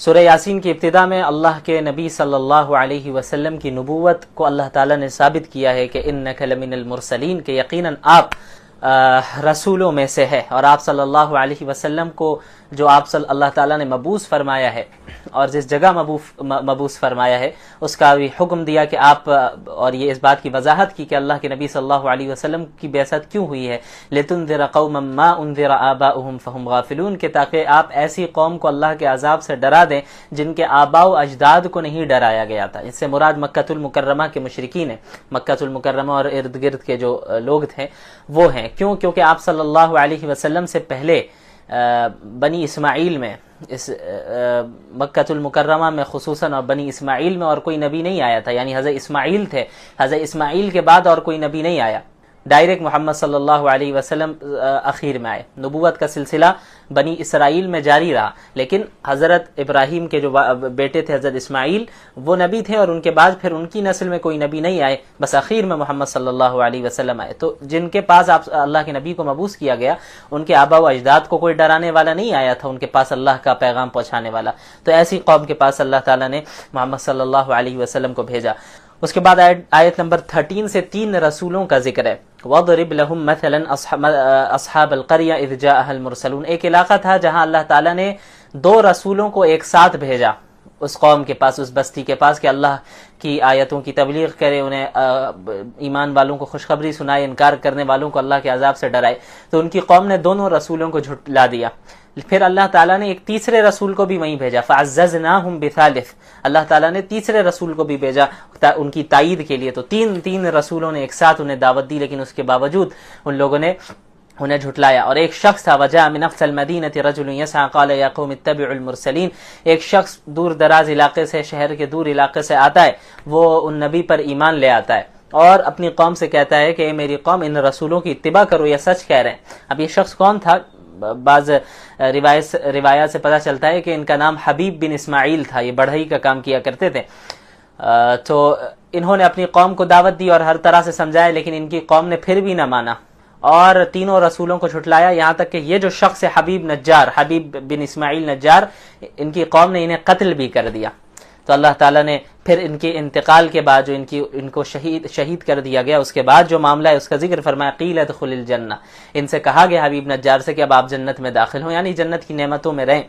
سورہ یاسین کی ابتدا میں اللہ کے نبی صلی اللہ علیہ وسلم کی نبوت کو اللہ تعالیٰ نے ثابت کیا ہے کہ انک لمن المرسلین، کہ یقیناً آپ رسولوں میں سے ہے، اور آپ صلی اللہ علیہ وسلم کو جو آپ صلی اللہ تعالیٰ نے مبعوث فرمایا ہے اور جس جگہ مبعوث فرمایا ہے اس کا بھی حکم دیا کہ آپ، اور یہ اس بات کی وضاحت کی کہ اللہ کے نبی صلی اللہ علیہ وسلم کی بعثت کیوں ہوئی ہے، لتنذر قوما ما انذر آباؤہم فہم غافلون، کہ تاکہ آپ ایسی قوم کو اللہ کے عذاب سے ڈرا دیں جن کے آباء و اجداد کو نہیں ڈرایا گیا تھا۔ اس سے مراد مکہ المکرمہ کے مشرکین ہیں، مکہ المکرمہ اور ارد گرد کے جو لوگ تھے وہ ہیں۔ کیوں؟ کیونکہ آپ صلی اللہ علیہ وسلم سے پہلے بنی اسماعیل میں، اس مکہ المکرمہ میں خصوصاً اور بنی اسماعیل میں اور کوئی نبی نہیں آیا تھا، یعنی حضرت اسماعیل تھے، حضرت اسماعیل کے بعد اور کوئی نبی نہیں آیا، ڈائریکٹ محمد صلی اللہ علیہ وسلم اخیر میں آئے۔ نبوت کا سلسلہ بنی اسرائیل میں جاری رہا، لیکن حضرت ابراہیم کے جو بیٹے تھے حضرت اسماعیل وہ نبی تھے، اور ان کے بعد پھر ان کی نسل میں کوئی نبی نہیں آئے، بس اخیر میں محمد صلی اللہ علیہ وسلم آئے۔ تو جن کے پاس اللہ کے نبی کو مبعوث کیا گیا ان کے آباء و اجداد کو کوئی ڈرانے والا نہیں آیا تھا ان کے پاس اللہ کا پیغام پہنچانے والا، تو ایسی قوم کے پاس اللہ تعالیٰ نے محمد صلی اللہ علیہ وسلم کو بھیجا۔ اس کے بعد آیت نمبر 13 سے 3 رسولوں کا ذکر ہے۔ وَضْرِبْ لَهُمْ مَثَلًا أَصْحَابَ الْقَرْيَةِ إِذْ جَاءَهَا الْمُرْسَلُونَ، ایک علاقہ تھا جہاں اللہ تعالیٰ نے 2 رسولوں کو ایک ساتھ بھیجا اس قوم کے پاس، اس بستی کے پاس، کہ اللہ کی آیتوں کی تبلیغ کرے، انہیں ایمان والوں کو خوشخبری سنائے، انکار کرنے والوں کو اللہ کے عذاب سے ڈرائے۔ تو ان کی قوم نے دونوں رسولوں کو جھٹلا دیا۔ پھر اللہ تعالیٰ نے ایک تیسرے رسول کو بھی وہیں بھیجا، فَعَزَّزْنَاهُمْ بِثَالِثٍ، اللہ تعالیٰ نے تیسرے رسول کو بھی بھیجا ان کی تائید کے لیے۔ تو تین رسولوں نے ایک ساتھ انہیں دعوت دی، لیکن اس کے باوجود ان لوگوں نے انہیں جھٹلایا۔ اور ایک شخص تھا، وَجَاءَ مِنْ أَقْصَى الْمَدِينَةِ رَجُلٌ يَسْعَىٰ قَالَ يَا قَوْمِ اتَّبِعُوا الْمُرْسَلِينَ، ایک شخص دور دراز علاقے سے، شہر کے دور علاقے سے آتا ہے، وہ ان نبی پر ایمان لے آتا ہے اور اپنی قوم سے کہتا ہے کہ اے میری قوم، ان رسولوں کی اتباع کرو، یہ سچ کہہ رہے ہیں۔ اب یہ شخص کون تھا؟ بعض روایات سے پتہ چلتا ہے کہ ان کا نام حبیب بن اسماعیل تھا، یہ بڑھئی کا کام کیا کرتے تھے۔ تو انہوں نے اپنی قوم کو دعوت دی اور ہر طرح سے سمجھایا، لیکن ان کی قوم نے پھر بھی نہ مانا اور تینوں رسولوں کو جھٹلایا، یہاں تک کہ یہ جو شخص ہے حبیب بن اسماعیل نجار، ان کی قوم نے انہیں قتل بھی کر دیا۔ تو اللہ تعالیٰ نے پھر ان کے انتقال کے بعد جو ان کو شہید کر دیا گیا، اس کے بعد جو معاملہ ہے اس کا ذکر فرمایا، قیل ادخل الجنہ، ان سے کہا گیا حبیب نجار سے کہ اب آپ جنت میں داخل ہوں، یعنی جنت کی نعمتوں میں رہیں۔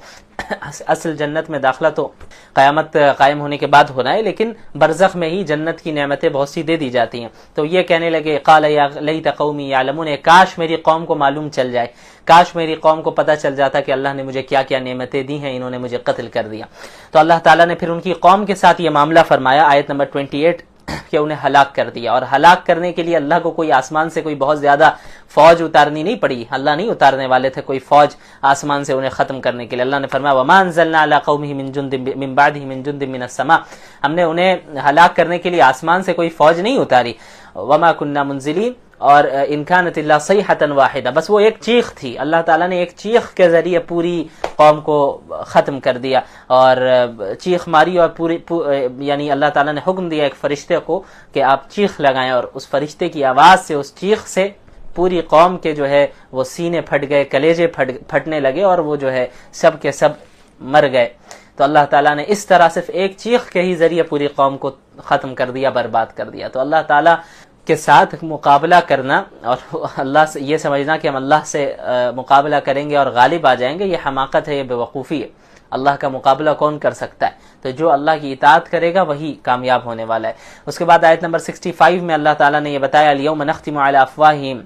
اصل جنت میں داخلہ تو قیامت قائم ہونے کے بعد ہونا ہے، لیکن برزخ میں ہی جنت کی نعمتیں بہت سی دے دی جاتی ہیں۔ تو یہ کہنے لگے، قال یا لیت قومی یعلمون، کاش میری قوم کو معلوم چل جائے، کاش میری قوم کو پتہ چل جاتا کہ اللہ نے مجھے کیا کیا نعمتیں دی ہیں، انہوں نے مجھے قتل کر دیا۔ تو اللہ تعالیٰ نے پھر ان کی قوم کے ساتھ یہ معاملہ فرمایا، آیت نمبر 28، کہ انہیں ہلاک کر دیا۔ اور ہلاک کرنے کے لیے اللہ کو کوئی آسمان سے کوئی بہت زیادہ فوج اتارنی نہیں پڑی، اللہ نہیں اتارنے والے تھے کوئی فوج آسمان سے انہیں ختم کرنے کے لیے۔ اللہ نے فرمایا، وَمَا أَنزَلْنَا عَلَىٰ قَوْمِهِ مِن بَعْدِهِ مِن جُندٍ مِّنَ السَّمَاءِ، ہم نے انہیں ہلاک کرنے کے لیے آسمان سے کوئی فوج نہیں اتاری۔ وَمَا كُنَّا مُنزِلِينَ، اور إِن كَانَتْ إِلَّا صَيْحَةً وَاحِدَةً، بس وہ ایک چیخ تھی، اللہ تعالیٰ نے ایک چیخ کے ذریعے پوری قوم کو ختم کر دیا، اور چیخ ماری، اور یعنی اللہ تعالیٰ نے حکم دیا ایک فرشتے کو کہ آپ چیخ لگائیں، اور اس فرشتے کی آواز سے، اس چیخ سے پوری قوم کے جو ہے وہ سینے پھٹ گئے، کلیجے پھٹنے لگے، اور وہ جو ہے سب کے سب مر گئے۔ تو اللہ تعالیٰ نے اس طرح صرف ایک چیخ کے ہی ذریعے پوری قوم کو ختم کر دیا، برباد کر دیا۔ تو اللہ تعالیٰ کے ساتھ مقابلہ کرنا اور اللہ سے یہ سمجھنا کہ ہم اللہ سے مقابلہ کریں گے اور غالب آ جائیں گے، یہ حماقت ہے، یہ بے وقوفی ہے۔ اللہ کا مقابلہ کون کر سکتا ہے؟ تو جو اللہ کی اطاعت کرے گا وہی کامیاب ہونے والا ہے۔ اس کے بعد آیت نمبر 65 میں اللہ تعالیٰ نے یہ بتایا، اليوم نختم علی افواہہم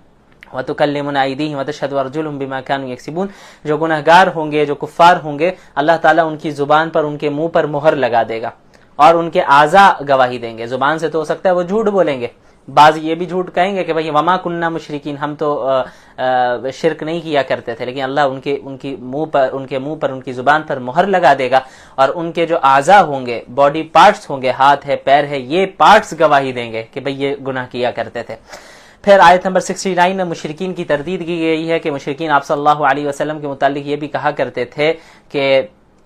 وتکلمنا ایدیہم وتشہد ارجلہم بما کانوا یکسبون، جو گنہگار ہوں گے، جو کفار ہوں گے، اللہ تعالیٰ ان کی زبان پر، ان کے منہ پر مہر لگا دے گا، اور ان کے اعضاء گواہی دیں گے۔ زبان سے تو ہو سکتا ہے وہ جھوٹ بولیں گے، بعض یہ بھی جھوٹ کہیں گے کہ بھئی وما کننا مشرکین، ہم تو شرک نہیں کیا کرتے تھے، لیکن اللہ ان کے منہ پر ان کی زبان پر مہر لگا دے گا، اور ان کے جو اعضاء ہوں گے، باڈی پارٹس ہوں گے، ہاتھ ہے، پیر ہے، یہ پارٹس گواہی دیں گے کہ بھئی یہ گناہ کیا کرتے تھے۔ پھر آیت نمبر 69 میں مشرکین کی تردید کی گئی ہے کہ مشرکین آپ صلی اللہ علیہ وسلم کے متعلق یہ بھی کہا کرتے تھے کہ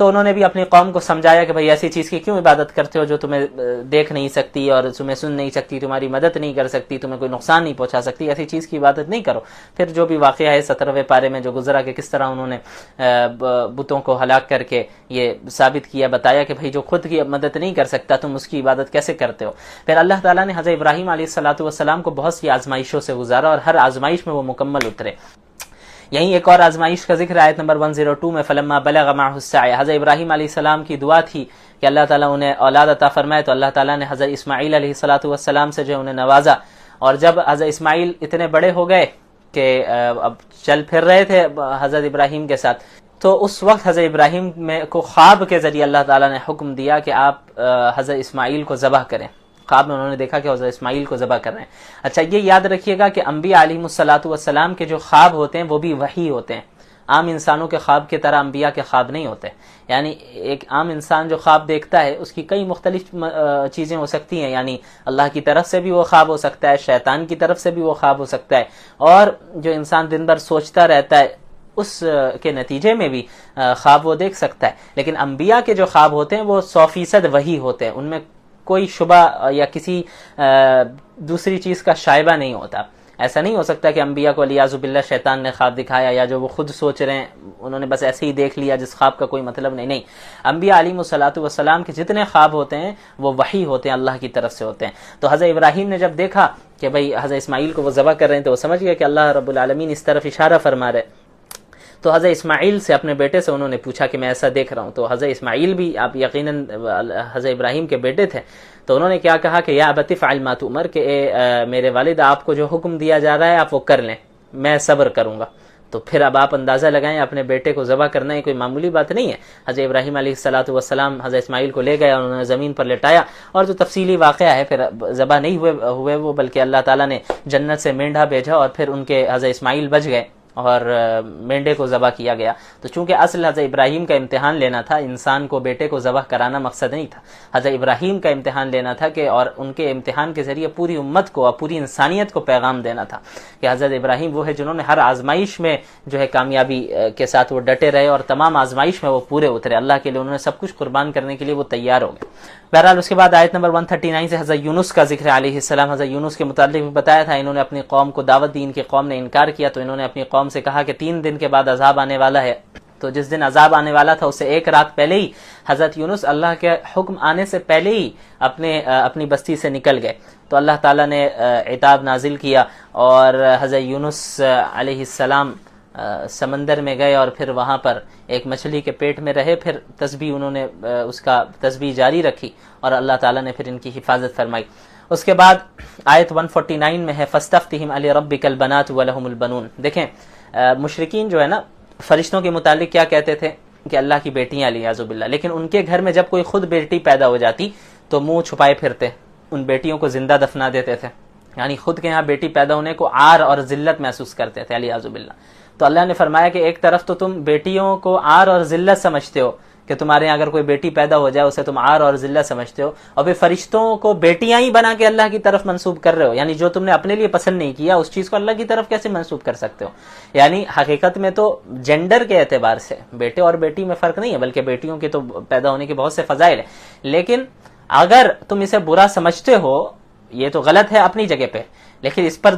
تو انہوں نے بھی اپنی قوم کو سمجھایا کہ بھئی ایسی چیز کی کیوں عبادت کرتے ہو جو تمہیں دیکھ نہیں سکتی اور تمہیں سن نہیں سکتی، تمہاری مدد نہیں کر سکتی، تمہیں کوئی نقصان نہیں پہنچا سکتی، ایسی چیز کی عبادت نہیں کرو۔ پھر جو بھی واقعہ ہے 17ویں پارے میں جو گزرا کہ کس طرح انہوں نے بتوں کو ہلاک کر کے یہ ثابت کیا، بتایا کہ بھئی جو خود کی مدد نہیں کر سکتا تم اس کی عبادت کیسے کرتے ہو۔ پھر اللہ تعالیٰ نے حضرت ابراہیم علیہ السلام کو بہت سی آزمائشوں سے گزارا اور ہر آزمائش میں وہ مکمل اترے۔ یہیں ایک اور آزمائش کا ذکر آیت نمبر 102 میں فلما بلغ معه السعی، حضرت ابراہیم علیہ السلام کی دعا تھی کہ اللہ تعالیٰ انہیں اولاد عطا فرمائے، تو اللہ تعالیٰ نے حضرت اسماعیل علیہ السلام سے جو انہیں نوازا، اور جب حضرت اسماعیل اتنے بڑے ہو گئے کہ اب چل پھر رہے تھے حضرت ابراہیم کے ساتھ، تو اس وقت حضرت ابراہیم کو خواب کے ذریعے اللہ تعالیٰ نے حکم دیا کہ آپ حضرت اسماعیل کو ذبح کریں۔ خواب میں انہوں نے دیکھا کہ حضرت اسماعیل کو ذبح کر رہے ہیں۔ اچھا یہ یاد رکھیے گا کہ انبیاء علیہم السلام کے جو خواب ہوتے ہیں وہ بھی وحی ہوتے ہیں، عام انسانوں کے خواب کی طرح انبیاء کے خواب نہیں ہوتے۔ یعنی ایک عام انسان جو خواب دیکھتا ہے اس کی کئی مختلف چیزیں ہو سکتی ہیں، یعنی اللہ کی طرف سے بھی وہ خواب ہو سکتا ہے، شیطان کی طرف سے بھی وہ خواب ہو سکتا ہے، اور جو انسان دن بھر سوچتا رہتا ہے اس کے نتیجے میں بھی خواب وہ دیکھ سکتا ہے۔ لیکن انبیاء کے جو خواب ہوتے ہیں وہ 100% وحی ہوتے ہیں، ان میں کوئی شبہ یا کسی دوسری چیز کا شائبہ نہیں ہوتا۔ ایسا نہیں ہو سکتا کہ انبیاء کو علیاذ باللہ شیطان نے خواب دکھایا یا جو وہ خود سوچ رہے ہیں انہوں نے بس ایسے ہی دیکھ لیا جس خواب کا کوئی مطلب نہیں۔ انبیاء علیہم السلام کے جتنے خواب ہوتے ہیں وہ وحی ہوتے ہیں، اللہ کی طرف سے ہوتے ہیں۔ تو حضرت ابراہیم نے جب دیکھا کہ بھئی حضرت اسماعیل کو وہ ذبح کر رہے ہیں تو وہ سمجھ گیا کہ اللہ رب العالمین اس طرف اشارہ فرما رہے، تو حضرت اسماعیل سے اپنے بیٹے سے انہوں نے پوچھا کہ میں ایسا دیکھ رہا ہوں۔ تو حضرت اسماعیل بھی آپ یقیناً حضرت ابراہیم کے بیٹے تھے، تو انہوں نے کیا کہا کہ یا ابت افعل ما تؤمر، کہ اے میرے والد آپ کو جو حکم دیا جا رہا ہے آپ وہ کر لیں، میں صبر کروں گا۔ تو پھر اب آپ اندازہ لگائیں اپنے بیٹے کو ذبح کرنا یہ کوئی معمولی بات نہیں ہے۔ حضرت ابراہیم علیہ السلام حضرت اسماعیل کو لے گئے اور انہوں نے زمین پر لٹایا، اور جو تفصیلی واقعہ ہے پھر ذبح نہیں ہوئے وہ، بلکہ اللہ تعالیٰ نے جنت سے مینڈھا بھیجا اور پھر ان کے حضرت اسماعیل بچ گئے اور مینڈے کو ذبح کیا گیا۔ تو چونکہ اصل حضرت ابراہیم کا امتحان لینا تھا، انسان کو بیٹے کو ذبح کرانا مقصد نہیں تھا، حضرت ابراہیم کا امتحان لینا تھا کہ اور ان کے امتحان کے ذریعے پوری امت کو اور پوری انسانیت کو پیغام دینا تھا کہ حضرت ابراہیم وہ ہے جنہوں نے ہر آزمائش میں جو ہے کامیابی کے ساتھ وہ ڈٹے رہے اور تمام آزمائش میں وہ پورے اترے، اللہ کے لیے انہوں نے سب کچھ قربان کرنے کے لیے وہ تیار ہو گئے۔ بہرحال اس کے بعد آیت نمبر 139 سے حضرت یونس کا ذکر علیہ السلام، حضرت یونس کے متعلق بھی بتایا تھا، انہوں نے اپنی قوم کو دعوت دی، ان کی قوم نے انکار کیا، تو انہوں نے اپنی قوم سے کہا کہ 3 دن کے بعد عذاب آنے والا ہے۔ تو جس دن عذاب آنے والا تھا اس سے 1 رات پہلے ہی حضرت یونس اللہ کے حکم آنے سے پہلے ہی اپنی بستی سے نکل گئے، تو اللہ تعالیٰ نے عتاب نازل کیا اور حضرت یونس علیہ السلام سمندر میں گئے اور پھر وہاں پر ایک مچھلی کے پیٹ میں رہے، پھر تسبیح انہوں نے اس کا تسبیح جاری رکھی اور اللہ تعالیٰ نے پھر ان کی حفاظت فرمائی۔ اس کے بعد آیت 149 میں ہے فاستفتہم لربک البنات ولہم البنون۔ دیکھیں مشرکین جو ہے نا فرشتوں کے متعلق کیا کہتے تھے کہ اللہ کی بیٹیاں علیاذ باللہ، لیکن ان کے گھر میں جب کوئی خود بیٹی پیدا ہو جاتی تو منہ چھپائے پھرتے، ان بیٹیوں کو زندہ دفنا دیتے تھے، یعنی خود کے یہاں بیٹی پیدا ہونے کو عار اور ذلت محسوس کرتے تھے علیاذ باللہ۔ تو اللہ نے فرمایا کہ ایک طرف تو تم بیٹیوں کو عار اور ذلت سمجھتے ہو کہ تمہارے یہاں اگر کوئی بیٹی پیدا ہو جائے اسے تم عار اور ذلت سمجھتے ہو، اور پھر فرشتوں کو بیٹیاں ہی بنا کے اللہ کی طرف منسوب کر رہے ہو، یعنی جو تم نے اپنے لیے پسند نہیں کیا اس چیز کو اللہ کی طرف کیسے منسوب کر سکتے ہو؟ یعنی حقیقت میں تو جینڈر کے اعتبار سے بیٹے اور بیٹی میں فرق نہیں ہے، بلکہ بیٹیوں کے تو پیدا ہونے کے بہت سے فضائل ہیں، لیکن اگر تم اسے برا سمجھتے ہو یہ تو غلط ہے اپنی جگہ پہ، لیکن اس پر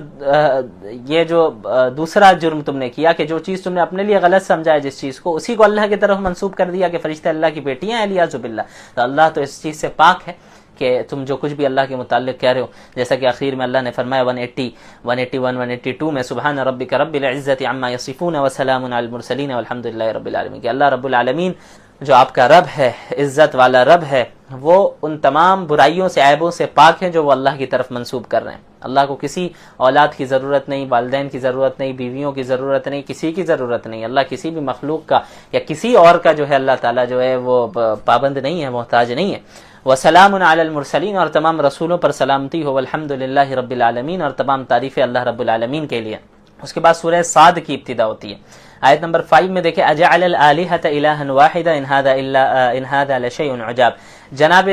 یہ جو دوسرا جرم تم نے کیا کہ جو چیز تم نے اپنے لیے غلط سمجھا ہے جس چیز کو، اسی کو اللہ کی طرف منسوب کر دیا کہ فرشتے اللہ کی بیٹیاں ہیں علیاذ باللہ۔ تو اللہ تو اس چیز سے پاک ہے کہ تم جو کچھ بھی اللہ کے متعلق کہہ رہے ہو، جیسا کہ آخر میں اللہ نے فرمایا 180 181 182 میں سبحان ربک رب العزت عما یصفون وسلام علی المرسلین والحمد للہ رب العالمین، کہ اللہ رب العالمین جو آپ کا رب ہے، عزت والا رب ہے، وہ ان تمام برائیوں سے عیبوں سے پاک ہیں جو وہ اللہ کی طرف منسوب کر رہے ہیں۔ اللہ کو کسی اولاد کی ضرورت نہیں، والدین کی ضرورت نہیں، بیویوں کی ضرورت نہیں، کسی کی ضرورت نہیں، اللہ کسی بھی مخلوق کا یا کسی اور کا جو ہے اللہ تعالیٰ جو ہے وہ پابند نہیں ہے، محتاج نہیں ہے۔ وسلام علی المرسلین، اور تمام رسولوں پر سلامتی ہو، والحمد للہ رب العالمین، اور تمام تعریفیں اللہ رب العالمین کے لیے۔ اس کے بعد سورہ صاد کی ابتدا ہوتی ہے، آیت نمبر 5 میں دیکھیں اجعل الآلہۃ الہا واحدا ان ھذا لشیء عجاب۔ جناب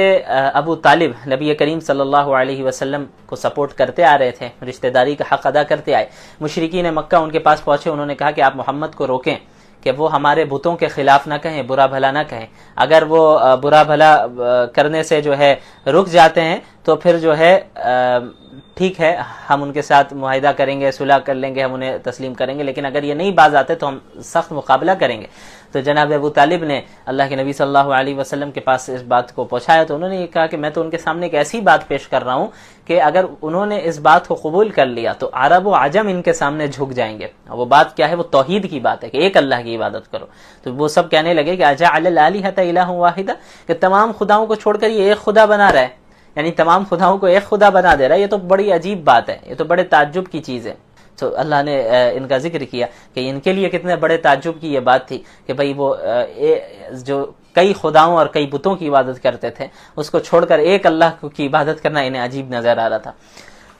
ابو طالب نبی کریم صلی اللہ علیہ وسلم کو سپورٹ کرتے آ رہے تھے، رشتہ داری کا حق ادا کرتے آئے۔ مشرکین مکہ ان کے پاس پہنچے، انہوں نے کہا کہ آپ محمد کو روکیں کہ وہ ہمارے بتوں کے خلاف نہ کہیں، برا بھلا نہ کہیں. اگر وہ برا بھلا کرنے سے جو ہے رک جاتے ہیں تو پھر جو ہے ٹھیک ہے، ہم ان کے ساتھ معاہدہ کریں گے، صلح کر لیں گے، ہم انہیں تسلیم کریں گے، لیکن اگر یہ نہیں باز آتے تو ہم سخت مقابلہ کریں گے. تو جناب ابو طالب نے اللہ کے نبی صلی اللہ علیہ وسلم کے پاس اس بات کو پہنچایا، تو انہوں نے یہ کہا کہ میں تو ان کے سامنے ایک ایسی بات پیش کر رہا ہوں کہ اگر انہوں نے اس بات کو قبول کر لیا تو عرب و عجم ان کے سامنے جھک جائیں گے. وہ بات کیا ہے؟ وہ توحید کی بات ہے کہ ایک اللہ کی عبادت کرو. تو وہ سب کہنے لگے کہ اجعل الالہۃ الہا واحدا، کہ تمام خداؤں کو چھوڑ کر یہ ایک خدا بنا رہا ہے، یعنی تمام خداؤں کو ایک خدا بنا دے رہا ہے. یہ تو بڑی عجیب بات ہے، یہ تو بڑے تعجب کی چیز ہے. تو اللہ نے ان کا ذکر کیا کہ ان کے لیے کتنے بڑے تعجب کی یہ بات تھی کہ بھئی وہ جو کئی خداؤں اور کئی بتوں کی عبادت کرتے تھے اس کو چھوڑ کر ایک اللہ کی عبادت کرنا انہیں عجیب نظر آ رہا تھا.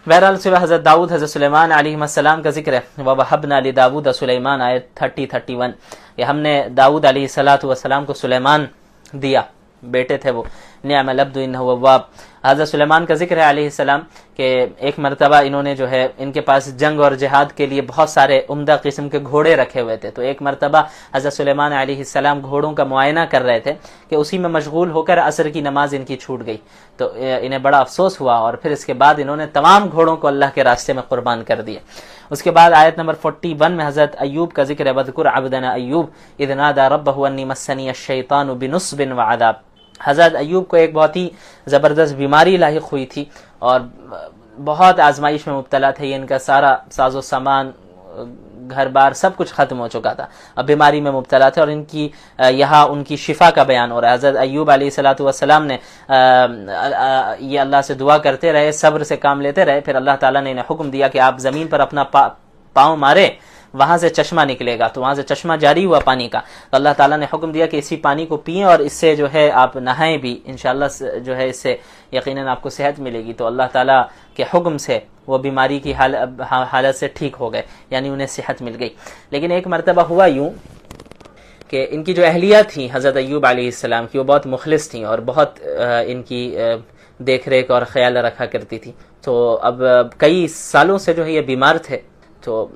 بہرحال صبح حضرت داؤد حضرت سلیمان علیہ السلام کا ذکر ہے. وَوَهَبْنَا لِدَاوُودَ سلیمان آیت 30-31، کہ ہم نے داؤد علیہ السلام کو سلیمان دیا، بیٹے تھے وہ. نعم العبد انہ اواب. حضرت سلیمان کا ذکر ہے علیہ السلام کہ ایک مرتبہ انہوں نے جو ہے ان کے پاس جنگ اور جہاد کے لیے بہت سارے عمدہ قسم کے گھوڑے رکھے ہوئے تھے. تو ایک مرتبہ حضرت سلیمان علیہ السلام گھوڑوں کا معائنہ کر رہے تھے کہ اسی میں مشغول ہو کر عصر کی نماز ان کی چھوٹ گئی. تو انہیں بڑا افسوس ہوا اور پھر اس کے بعد انہوں نے تمام گھوڑوں کو اللہ کے راستے میں قربان کر دیا. اس کے بعد آیت نمبر 41 میں حضرت ایوب کا ذکر ہے. وَاذْكُرْ عَبْدَنَا أَيُّوبَ إِذْ نَادَىٰ رَبَّهُ أَنِّي مَسَّنِيَ الشَّيْطَانُ بِنُصْبٍ وَعَذَابٍ. حضرت ایوب کو ایک بہت ہی زبردست بیماری لاحق ہوئی تھی اور بہت آزمائش میں مبتلا تھے. یہ ان کا سارا ساز و سامان، گھر بار سب کچھ ختم ہو چکا تھا، اب بیماری میں مبتلا تھے اور ان کی یہاں ان کی شفا کا بیان ہو رہا ہے. حضرت ایوب علیہ السلام نے یہ اللہ سے دعا کرتے رہے، صبر سے کام لیتے رہے. پھر اللہ تعالیٰ نے انہیں حکم دیا کہ آپ زمین پر اپنا پاؤں مارے، وہاں سے چشمہ نکلے گا. تو وہاں سے چشمہ جاری ہوا پانی کا. تو اللہ تعالیٰ نے حکم دیا کہ اسی پانی کو پئیں اور اس سے جو ہے آپ نہائیں بھی، انشاءاللہ جو ہے اس سے یقیناً آپ کو صحت ملے گی. تو اللہ تعالیٰ کے حکم سے وہ بیماری کی حالت سے ٹھیک ہو گئے، یعنی انہیں صحت مل گئی. لیکن ایک مرتبہ ہوا یوں کہ ان کی جو اہلیہ تھیں حضرت ایوب علیہ السلام کی، وہ بہت مخلص تھیں اور بہت ان کی دیکھ ریکھ اور خیال رکھا کرتی تھی. تو اب کئی سالوں سے جو ہے یہ بیمار تھے، تو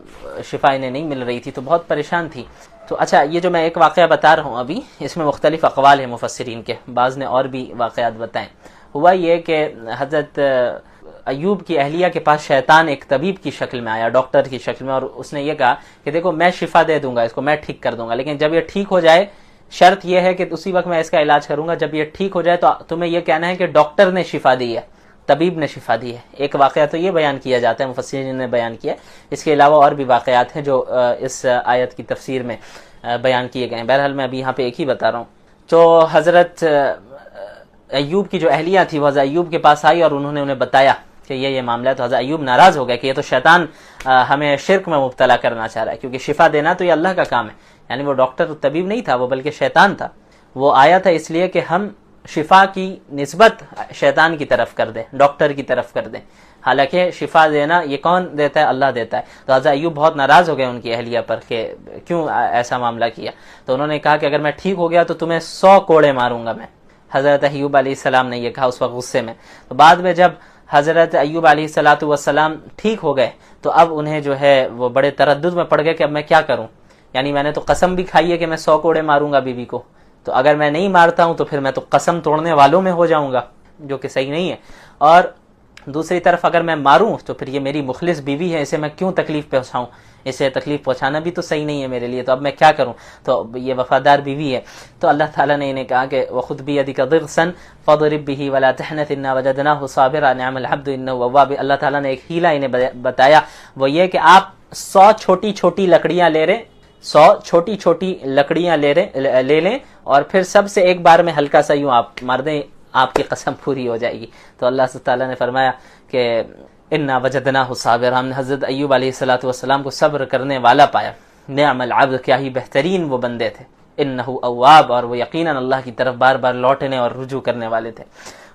شفا انہیں نہیں مل رہی تھی، تو بہت پریشان تھی. تو اچھا، یہ جو میں ایک واقعہ بتا رہا ہوں ابھی، اس میں مختلف اقوال ہیں مفسرین کے، بعض نے اور بھی واقعات بتائیں. ہوا یہ کہ حضرت ایوب کی اہلیہ کے پاس شیطان ایک طبیب کی شکل میں آیا، ڈاکٹر کی شکل میں، اور اس نے یہ کہا کہ دیکھو میں شفا دے دوں گا اس کو، میں ٹھیک کر دوں گا، لیکن جب یہ ٹھیک ہو جائے شرط یہ ہے کہ اسی وقت میں اس کا علاج کروں گا. جب یہ ٹھیک ہو جائے تو تمہیں یہ کہنا ہے کہ ڈاکٹر نے شفا دی ہے، طبیب نے شفا دی ہے. ایک واقعہ تو یہ بیان کیا جاتا ہے، مفسرین نے بیان کیا. اس کے علاوہ اور بھی واقعات ہیں جو اس آیت کی تفسیر میں بیان کیے گئے ہیں. بہرحال میں ابھی یہاں پہ ایک ہی بتا رہا ہوں. تو حضرت ایوب کی جو اہلیہ تھی وہ حضرت ایوب کے پاس آئی اور انہوں نے انہیں بتایا کہ یہ معاملہ ہے. تو حضرت ایوب ناراض ہو گئے کہ یہ تو شیطان ہمیں شرک میں مبتلا کرنا چاہ رہا ہے، کیونکہ شفا دینا تو یہ اللہ کا کام ہے. یعنی وہ ڈاکٹر طبیب نہیں تھا، وہ بلکہ شیطان تھا. وہ آیا تھا اس لیے کہ ہم شفا کی نسبت شیطان کی طرف کر دیں، ڈاکٹر کی طرف کر دیں، حالانکہ شفا دینا یہ کون دیتا ہے؟ اللہ دیتا ہے. تو حضرت ایوب بہت ناراض ہو گئے ان کی اہلیہ پر کہ کیوں ایسا معاملہ کیا. تو انہوں نے کہا کہ اگر میں ٹھیک ہو گیا تو تمہیں 100 کوڑے ماروں گا میں. حضرت ایوب علیہ السلام نے یہ کہا اس وقت غصے میں. تو بعد میں جب حضرت ایوب علیہ السلام ٹھیک ہو گئے تو اب انہیں جو ہے وہ بڑے تردد میں پڑ گئے کہ اب میں کیا کروں. یعنی میں نے تو قسم بھی کھائی ہے کہ میں 100 کوڑے ماروں گا بیوی کو، تو اگر میں نہیں مارتا ہوں تو پھر میں تو قسم توڑنے والوں میں ہو جاؤں گا، جو کہ صحیح نہیں ہے. اور دوسری طرف اگر میں ماروں تو پھر یہ میری مخلص بیوی ہے، اسے میں کیوں تکلیف پہنچاؤں، اسے تکلیف پہنچانا بھی تو صحیح نہیں ہے میرے لیے. تو اب میں کیا کروں؟ تو یہ وفادار بیوی ہے. تو اللہ تعالیٰ نے انہیں کہا کہ وَخُذْ بِيَدِكَ ضِغْثًا فَاضْرِب بِهِ وَلَا تَحْنَثْ إِنَّا وَجَدْنَاهُ صَابِرًا نِعْمَ الْعَبْدُ إِنَّهُ أَوَّابٌ. اللہ تعالیٰ نے ایک ہیلا انہیں بتایا، وہ یہ کہ آپ 100 چھوٹی چھوٹی لکڑیاں لے رہے، 100 چھوٹی چھوٹی لکڑیاں لے لیں اور پھر سب سے ایک بار میں ہلکا سا یوں آپ مار دیں، آپ کی قسم پوری ہو جائے گی. تو اللہ تعالیٰ نے فرمایا کہ انا وجدناہ صابرا، ہم نے حضرت ایوب علیہ السلام کو صبر کرنے والا پایا. نعم العبد، کیا ہی بہترین وہ بندے تھے. انہ اواب، اور وہ یقیناً اللہ کی طرف بار بار لوٹنے اور رجوع کرنے والے تھے.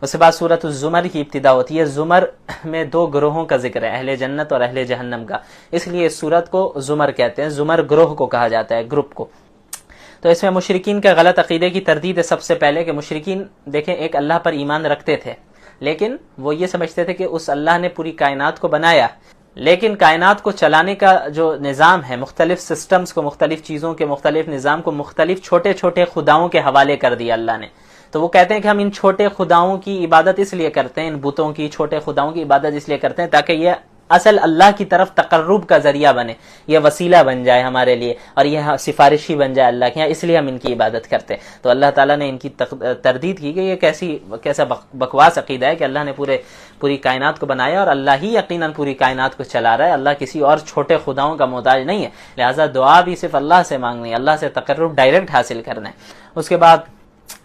اس کے بعد سورۃ الزمر کی ابتدا ہوتی ہے. زمر میں 2 گروہوں کا ذکر ہے، اہل جنت اور اہل جہنم کا، اس لیے اس سورت کو زمر کہتے ہیں. زمر گروہ کو کہا جاتا ہے، گروپ کو. تو اس میں مشرکین کے غلط عقیدے کی تردید ہے سب سے پہلے، کہ مشرکین دیکھیں ایک اللہ پر ایمان رکھتے تھے لیکن وہ یہ سمجھتے تھے کہ اس اللہ نے پوری کائنات کو بنایا لیکن کائنات کو چلانے کا جو نظام ہے، مختلف سسٹمز کو، مختلف چیزوں کے مختلف نظام کو مختلف چھوٹے چھوٹے خداؤں کے حوالے کر دیا اللہ نے. تو وہ کہتے ہیں کہ ہم ان چھوٹے خداؤں کی عبادت اس لیے کرتے ہیں، ان بتوں کی، چھوٹے خداؤں کی عبادت اس لیے کرتے ہیں تاکہ یہ اصل اللہ کی طرف تقرب کا ذریعہ بنے، یہ وسیلہ بن جائے ہمارے لیے، اور یہ سفارشی بن جائے اللہ کے یہاں، اس لیے ہم ان کی عبادت کرتے ہیں. تو اللہ تعالیٰ نے ان کی تردید کی کہ یہ کیسا بکواس عقیدہ ہے کہ اللہ نے پوری کائنات کو بنایا اور اللہ ہی یقیناً پوری کائنات کو چلا رہا ہے، اللہ کسی اور چھوٹے خداؤں کا محتاج نہیں ہے، لہٰذا دعا بھی صرف اللہ سے مانگنی ہے، اللہ سے تقرب ڈائریکٹ حاصل کرنا ہے. اس کے بعد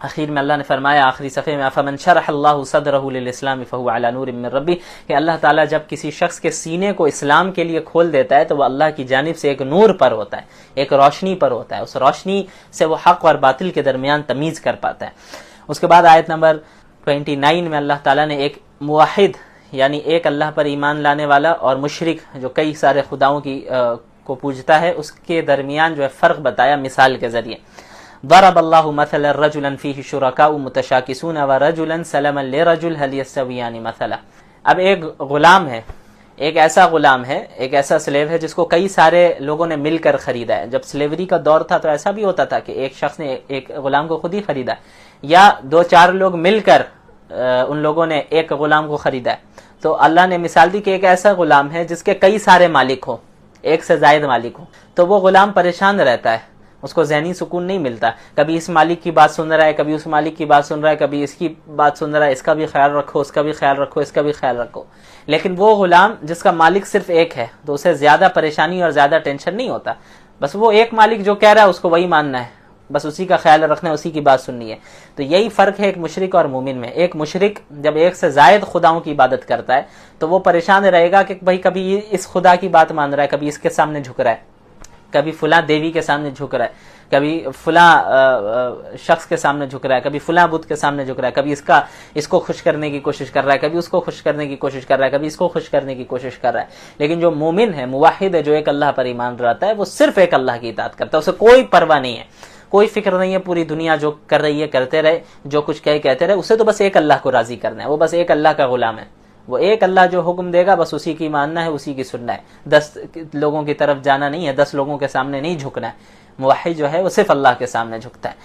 اخیر میں اللہ نے فرمایا آخری صفحے میں فمن شرح اللہ صدرہ للاسلام فهو علی نور من ربہ، کہ اللہ تعالیٰ جب کسی شخص کے سینے کو اسلام کے لیے کھول دیتا ہے تو وہ اللہ کی جانب سے ایک نور پر ہوتا ہے، ایک روشنی پر ہوتا ہے، اس روشنی سے وہ حق اور باطل کے درمیان تمیز کر پاتا ہے. اس کے بعد آیت نمبر 29 میں اللہ تعالیٰ نے ایک موحد یعنی ایک اللہ پر ایمان لانے والا اور مشرک جو کئی سارے خداؤں کو پوجتا ہے اس کے درمیان جو ہے فرق بتایا مثال کے ذریعے. ضرب اللہ مثلا رجلا فیہ شرکاء متشاکسون ورجلا سلما لرجل هل یستویان مثلا. اب ایک غلام ہے، ایک ایسا غلام ہے، ایک ایسا سلیو ہے جس کو کئی سارے لوگوں نے مل کر خریدا ہے. جب سلیوری کا دور تھا تو ایسا بھی ہوتا تھا کہ ایک شخص نے ایک غلام کو خود ہی خریدا یا 2-4 لوگ مل کر ان لوگوں نے ایک غلام کو خریدا ہے. تو اللہ نے مثال دی کہ ایک ایسا غلام ہے جس کے کئی سارے مالک ہوں، ایک سے زائد مالک ہوں، تو وہ غلام پریشان رہتا ہے، اس کو ذہنی سکون نہیں ملتا، کبھی اس مالک کی بات سن رہا ہے، کبھی اس مالک کی بات سن رہا ہے، کبھی اس کی بات سن رہا ہے، اس کا بھی خیال رکھو، اس کا بھی خیال رکھو، اس کا بھی خیال رکھو. لیکن وہ غلام جس کا مالک صرف ایک ہے تو اسے زیادہ پریشانی اور زیادہ ٹینشن نہیں ہوتا، بس وہ ایک مالک جو کہہ رہا ہے اس کو وہی ماننا ہے، بس اسی کا خیال رکھنا ہے، اسی کی بات سننی ہے. تو یہی فرق ہے ایک مشرک اور مومن میں. ایک مشرک جب ایک سے زائد خداؤں کی عبادت کرتا ہے تو وہ پریشان رہے گا کہ بھائی کبھی اس خدا کی بات مان رہا ہے، کبھی اس کے سامنے جھک رہا ہے، کبھی فلاں دیوی کے سامنے جھک رہا ہے، کبھی فلاں شخص کے سامنے جھک رہا ہے، کبھی فلاں بت کے سامنے جھک رہا ہے، کبھی اس کو خوش کرنے کی کوشش کر رہا ہے، کبھی اس کو خوش کرنے کی کوشش کر رہا ہے، کبھی اس کو خوش کرنے کی کوشش کر رہا ہے. لیکن جو مومن ہے، موحد ہے، جو ایک اللہ پر ایمان رہتا ہے، وہ صرف ایک اللہ کی اطاعت کرتا ہے، اسے کوئی پرواہ نہیں ہے، کوئی فکر نہیں ہے پوری دنیا جو کر رہی ہے کرتے رہے، جو کچھ کہتے رہے، اسے تو بس ایک اللہ کو راضی کرنا ہے، وہ بس ایک اللہ کا غلام ہے. وہ ایک اللہ جو حکم دے گا بس اسی کی ماننا ہے، اسی کی سننا ہے، 10 لوگوں کی طرف جانا نہیں ہے، 10 لوگوں کے سامنے نہیں جھکنا ہے. موحد جو ہے وہ صرف اللہ کے سامنے جھکتا ہے.